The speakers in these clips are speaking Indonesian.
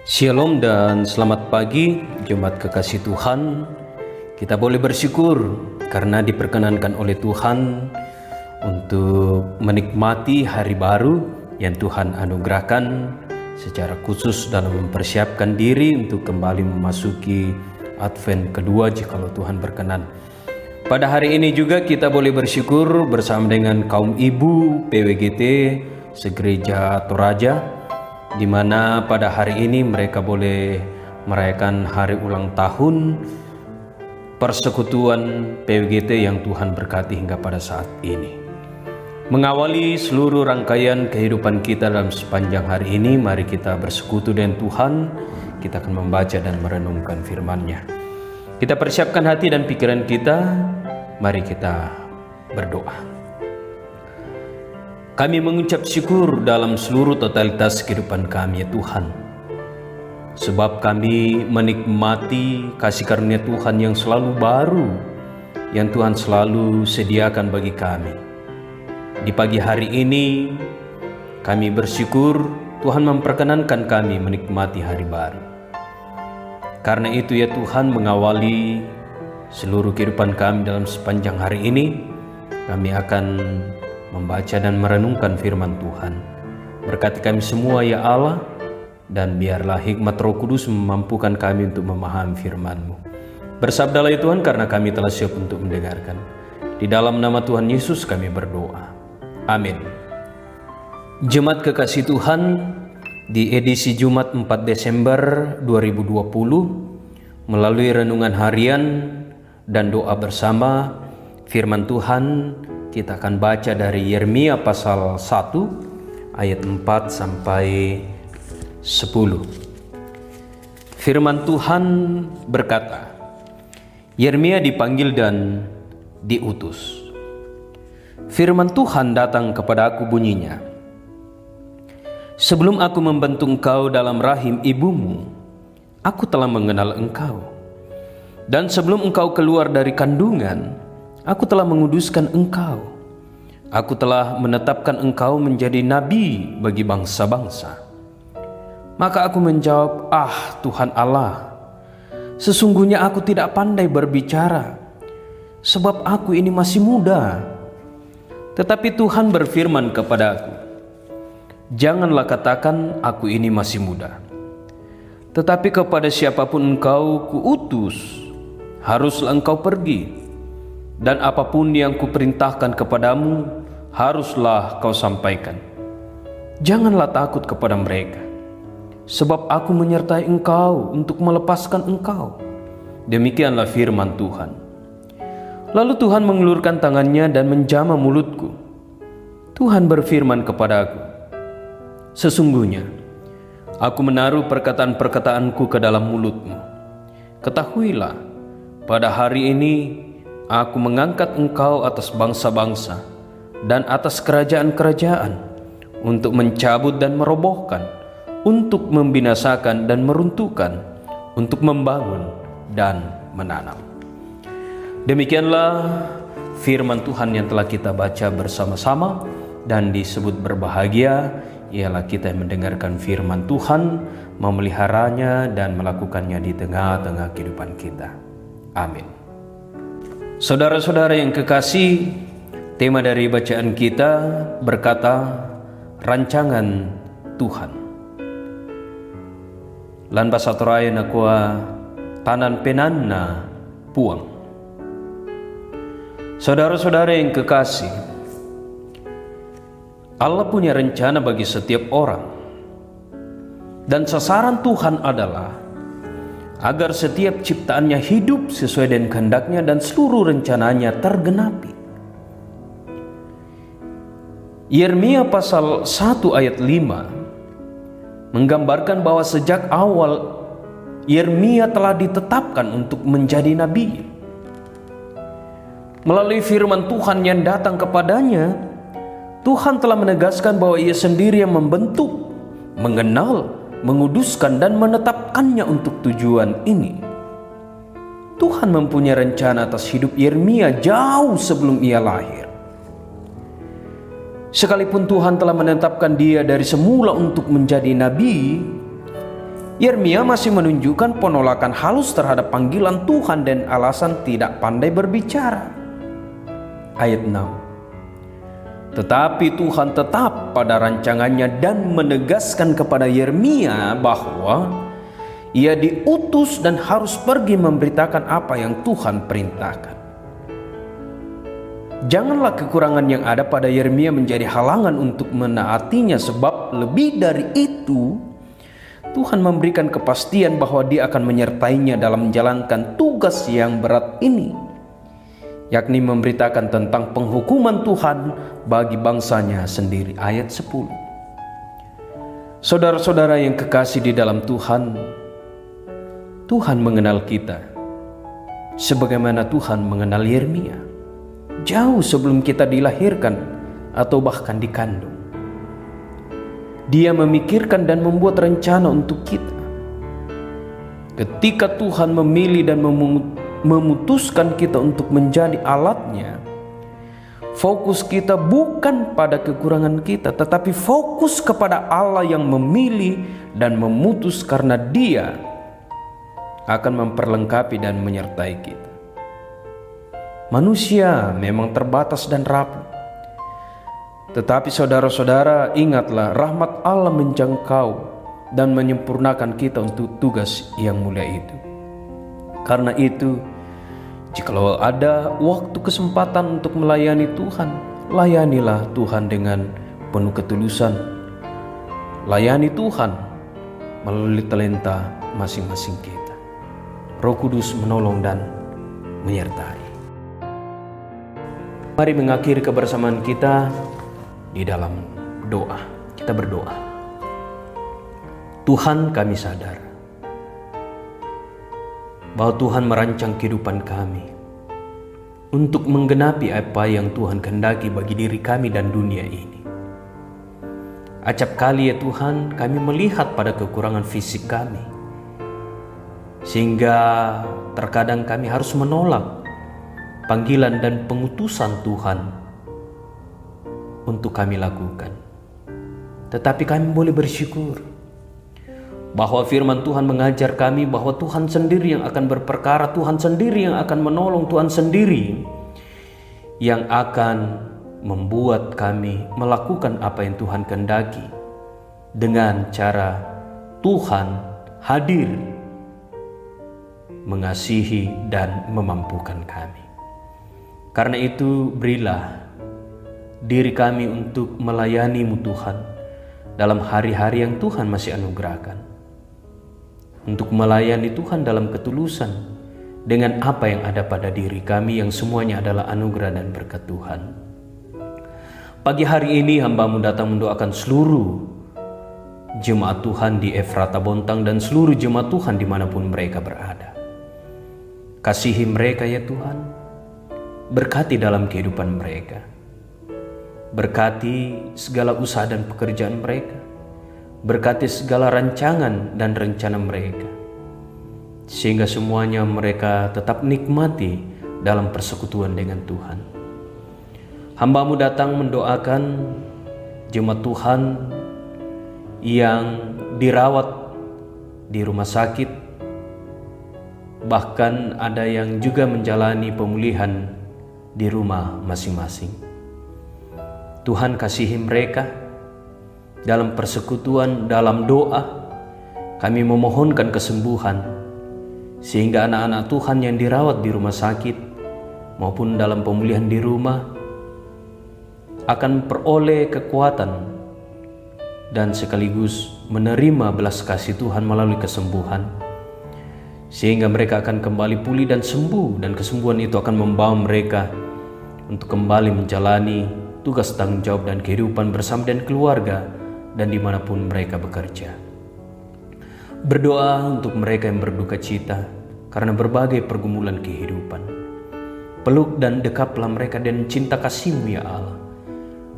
Shalom dan selamat pagi Jemaat kekasih Tuhan. Kita boleh bersyukur karena diperkenankan oleh Tuhan untuk menikmati hari baru yang Tuhan anugerahkan, secara khusus dalam mempersiapkan diri untuk kembali memasuki Advent kedua jikalau Tuhan berkenan. Pada hari ini juga kita boleh bersyukur bersama dengan kaum ibu PWGT Segereja Toraja, di mana pada hari ini mereka boleh merayakan hari ulang tahun persekutuan PWGT yang Tuhan berkati hingga pada saat ini. Mengawali seluruh rangkaian kehidupan kita dalam sepanjang hari ini, mari kita bersekutu dengan Tuhan. Kita akan membaca dan merenungkan firman-Nya. Kita persiapkan hati dan pikiran kita, mari kita berdoa. Kami mengucap syukur dalam seluruh totalitas kehidupan kami, ya Tuhan. Sebab kami menikmati kasih karunia Tuhan yang selalu baru, yang Tuhan selalu sediakan bagi kami. Di pagi hari ini, kami bersyukur Tuhan memperkenankan kami menikmati hari baru. Karena itu ya Tuhan, mengawali seluruh kehidupan kami dalam sepanjang hari ini, kami akan membaca dan merenungkan firman Tuhan. Berkati kami semua ya Allah, dan biarlah hikmat Roh Kudus memampukan kami untuk memahami firman-Mu. Bersabdalah ya Tuhan, karena kami telah siap untuk mendengarkan. Di dalam nama Tuhan Yesus kami berdoa. Amin. Jemaat kekasih Tuhan, di edisi Jumat 4 Desember 2020, melalui renungan harian dan doa bersama, firman Tuhan kita akan baca dari Yeremia pasal 1 ayat 4 sampai 10. Firman Tuhan berkata, Yeremia dipanggil dan diutus. Firman Tuhan datang kepada aku bunyinya, sebelum aku membentuk engkau dalam rahim ibumu, aku telah mengenal engkau. Dan sebelum engkau keluar dari kandungan, aku telah menguduskan engkau. Aku telah menetapkan engkau menjadi nabi bagi bangsa-bangsa. Maka aku menjawab, Tuhan Allah, sesungguhnya aku tidak pandai berbicara, sebab aku ini masih muda. Tetapi Tuhan berfirman kepada aku, janganlah katakan aku ini masih muda. Tetapi kepada siapapun engkau kuutus, haruslah engkau pergi. Dan apapun yang kuperintahkan kepadamu, haruslah kau sampaikan. Janganlah takut kepada mereka, sebab aku menyertai engkau untuk melepaskan engkau. Demikianlah firman Tuhan. Lalu Tuhan mengulurkan tangannya dan menjamah mulutku. Tuhan berfirman kepadaku, sesungguhnya aku menaruh perkataan-perkataanku ke dalam mulutmu. Ketahuilah, pada hari ini aku mengangkat engkau atas bangsa-bangsa dan atas kerajaan-kerajaan untuk mencabut dan merobohkan, untuk membinasakan dan meruntuhkan, untuk membangun dan menanam. Demikianlah firman Tuhan yang telah kita baca bersama-sama, dan disebut berbahagia ialah kita yang mendengarkan firman Tuhan, memeliharanya dan melakukannya di tengah-tengah kehidupan kita. Amin. Saudara-saudara yang kekasih, tema dari bacaan kita berkata, rancangan Tuhan. Lan basa Toraya nakua tanan penanna puang. Saudara-saudara yang kekasih, Allah punya rencana bagi setiap orang. Dan sasaran Tuhan adalah agar setiap ciptaannya hidup sesuai dengan kehendaknya dan seluruh rencananya tergenapi. Yeremia pasal 1 ayat 5 menggambarkan bahwa sejak awal Yeremia telah ditetapkan untuk menjadi nabi. Melalui firman Tuhan yang datang kepadanya, Tuhan telah menegaskan bahwa Ia sendiri yang membentuk, mengenal, menguduskan dan menetapkannya untuk tujuan ini. Tuhan mempunyai rencana atas hidup Yeremia jauh sebelum ia lahir. Sekalipun Tuhan telah menetapkan dia dari semula untuk menjadi nabi, Yeremia masih menunjukkan penolakan halus terhadap panggilan Tuhan dan alasan tidak pandai berbicara. Ayat 6. Tetapi Tuhan tetap pada rancangannya dan menegaskan kepada Yeremia bahwa ia diutus dan harus pergi memberitakan apa yang Tuhan perintahkan. Janganlah kekurangan yang ada pada Yeremia menjadi halangan untuk menaatinya, sebab lebih dari itu Tuhan memberikan kepastian bahwa Dia akan menyertainya dalam menjalankan tugas yang berat ini, yakni memberitakan tentang penghukuman Tuhan bagi bangsanya sendiri. Ayat 10. Saudara-saudara yang kekasih di dalam Tuhan, Tuhan mengenal kita sebagaimana Tuhan mengenal Yeremia jauh sebelum kita dilahirkan atau bahkan dikandung. Dia memikirkan dan membuat rencana untuk kita. Ketika Tuhan memilih dan memutuskan kita untuk menjadi alatnya, fokus kita bukan pada kekurangan kita, tetapi fokus kepada Allah yang memilih dan memutus, karena Dia akan memperlengkapi dan menyertai kita. Manusia memang terbatas dan rapuh, tetapi saudara-saudara, ingatlah rahmat Allah menjangkau dan menyempurnakan kita untuk tugas yang mulia itu. Karena itu, jikalau ada waktu kesempatan untuk melayani Tuhan, layanilah Tuhan dengan penuh ketulusan. Layani Tuhan melalui talenta masing-masing kita. Roh Kudus menolong dan menyertai. Mari mengakhiri kebersamaan kita di dalam doa. Kita berdoa. Tuhan, kami sadar bahwa Tuhan merancang kehidupan kami untuk menggenapi apa yang Tuhan kehendaki bagi diri kami dan dunia ini. Acap kali ya Tuhan, kami melihat pada kekurangan fisik kami, sehingga terkadang kami harus menolak panggilan dan pengutusan Tuhan untuk kami lakukan. Tetapi kami boleh bersyukur bahwa firman Tuhan mengajar kami bahwa Tuhan sendiri yang akan berperkara, Tuhan sendiri yang akan menolong, Tuhan sendiri yang akan membuat kami melakukan apa yang Tuhan kehendaki dengan cara Tuhan hadir, mengasihi dan memampukan kami. Karena itu berilah diri kami untuk melayani-Mu Tuhan dalam hari-hari yang Tuhan masih anugerahkan, untuk melayani Tuhan dalam ketulusan dengan apa yang ada pada diri kami yang semuanya adalah anugerah dan berkat Tuhan. Pagi hari ini hamba-Mu datang mendoakan seluruh jemaat Tuhan di Efrata Bontang dan seluruh jemaat Tuhan dimanapun mereka berada. Kasihi mereka ya Tuhan, berkati dalam kehidupan mereka. Berkati segala usaha dan pekerjaan mereka. Berkati segala rancangan dan rencana mereka, sehingga semuanya mereka tetap nikmati dalam persekutuan dengan Tuhan. Hamba-Mu datang mendoakan jemaat Tuhan yang dirawat di rumah sakit, bahkan ada yang juga menjalani pemulihan di rumah masing-masing. Tuhan kasihi mereka dalam persekutuan, dalam doa. Kami memohonkan kesembuhan, sehingga anak-anak Tuhan yang dirawat di rumah sakit maupun dalam pemulihan di rumah akan peroleh kekuatan dan sekaligus menerima belas kasih Tuhan melalui kesembuhan, sehingga mereka akan kembali pulih dan sembuh, dan kesembuhan itu akan membawa mereka untuk kembali menjalani tugas tanggung jawab dan kehidupan bersama dan keluarga dan dimanapun mereka bekerja. Berdoa untuk mereka yang berduka cita karena berbagai pergumulan kehidupan. Peluk dan dekaplah mereka dengan cinta kasih-Mu ya Allah,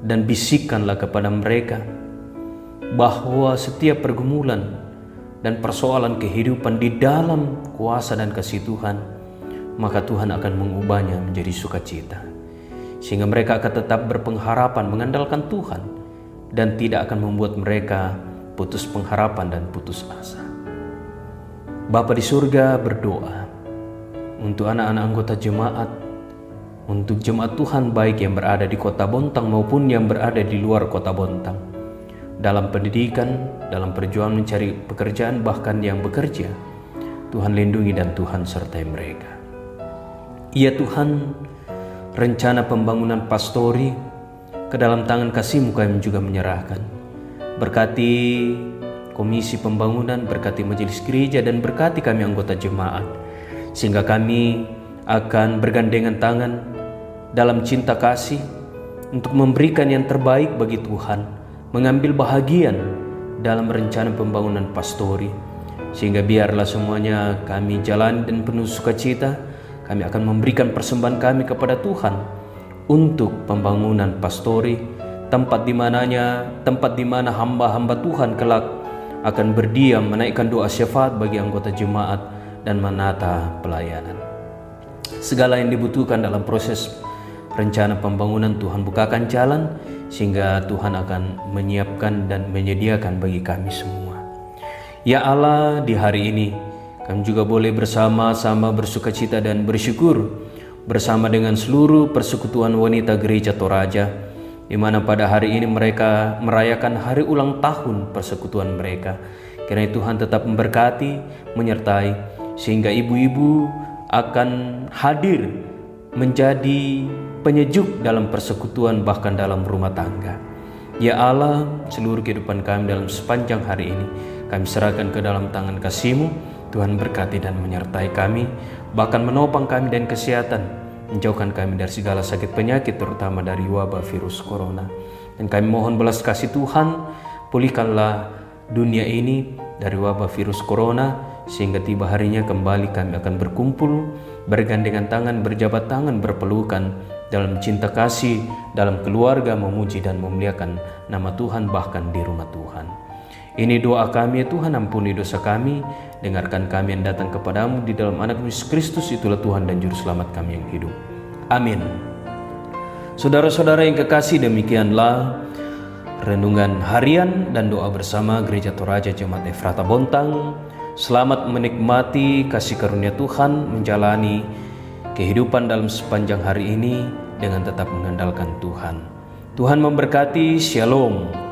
dan bisikkanlah kepada mereka bahwa setiap pergumulan dan persoalan kehidupan di dalam kuasa dan kasih Tuhan, maka Tuhan akan mengubahnya menjadi sukacita, sehingga mereka akan tetap berpengharapan mengandalkan Tuhan dan tidak akan membuat mereka putus pengharapan dan putus asa. Bapa di surga, berdoa untuk anak-anak anggota jemaat, untuk jemaat Tuhan baik yang berada di kota Bontang maupun yang berada di luar kota Bontang, dalam pendidikan, dalam perjuangan mencari pekerjaan, bahkan yang bekerja. Tuhan lindungi dan Tuhan sertai mereka. Ya Tuhan, rencana pembangunan pastori ke dalam tangan kasih-Mu kami juga menyerahkan. Berkati komisi pembangunan, berkati majelis gereja, dan berkati kami anggota jemaat, sehingga kami akan bergandengan tangan dalam cinta kasih untuk memberikan yang terbaik bagi Tuhan, mengambil bahagian dalam rencana pembangunan pastori, sehingga biarlah semuanya kami jalani dan penuh sukacita. Kami akan memberikan persembahan kami kepada Tuhan untuk pembangunan pastori, tempat di mana hamba-hamba Tuhan kelak akan berdiam, menaikkan doa syafaat bagi anggota jemaat dan menata pelayanan. Segala yang dibutuhkan dalam proses rencana pembangunan, Tuhan bukakan jalan, sehingga Tuhan akan menyiapkan dan menyediakan bagi kami semua. Ya Allah, di hari ini kami juga boleh bersama-sama bersukacita dan bersyukur bersama dengan seluruh persekutuan wanita gereja Toraja, di mana pada hari ini mereka merayakan hari ulang tahun persekutuan mereka. Kiranya Tuhan tetap memberkati, menyertai, sehingga ibu-ibu akan hadir menjadi penyejuk dalam persekutuan, bahkan dalam rumah tangga. Ya Allah, seluruh kehidupan kami dalam sepanjang hari ini kami serahkan ke dalam tangan kasih-Mu. Tuhan berkati dan menyertai kami, bahkan menopang kami dan kesehatan, menjauhkan kami dari segala sakit penyakit, terutama dari wabah virus corona. Dan kami mohon belas kasih Tuhan, pulihkanlah dunia ini dari wabah virus corona, sehingga tiba harinya kembali kami akan berkumpul, bergandengan tangan, berjabat tangan, berpelukan dalam cinta kasih, dalam keluarga, memuji dan memuliakan nama Tuhan bahkan di rumah Tuhan. Ini doa kami, ya Tuhan, ampuni dosa kami, dengarkan kami yang datang kepadamu di dalam anak Yesus Kristus, itulah Tuhan dan Juru Selamat kami yang hidup. Amin. Saudara-saudara yang kekasih, demikianlah renungan harian dan doa bersama Gereja Toraja Jemaat Efrata Bontang. Selamat menikmati kasih karunia Tuhan, menjalani kehidupan dalam sepanjang hari ini dengan tetap mengandalkan Tuhan. Tuhan memberkati. Shalom.